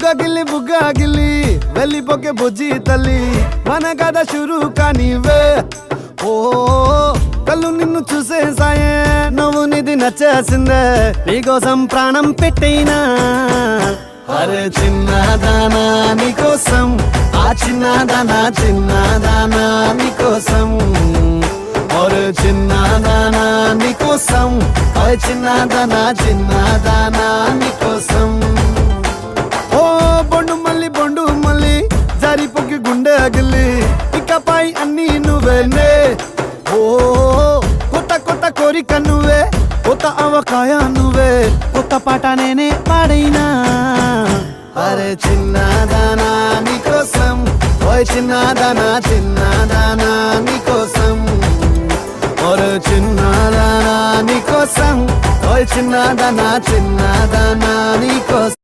బుగ్గాగిల్లి వెళ్ళిపోకే బుజ్జి తల్లి మన కథ షురు కానివే ఓ కళ్ళు నిన్ను చూసేసాయే నువ్వు నిధి నచ్చేసిందే నీకోసం ప్రాణం పెట్టైనా అరే చిన్నదానా నీకోసం ఆ చిన్నదానా నీకోసం ఒరే చిన్నదానా నీకోసం ఓయ్ చిన్నదానా నీకోసం ఓ బొండు మళ్ళీ జారిపోకి గుండె అగిలి ఇకపై అన్ని నువ్వేనే ఓ కొత్త కోరిక నువ్వే కొత్త అవకాయ నువ్వే కొత్త పాట నేనే పాడైనా అరే చిన్నదానా నీకోసం ఓయ్ చిన్నదానా నీకోసం ఒరే చిన్నదానా నీకోసం ఓయ్ చిన్నదానా నీకోసం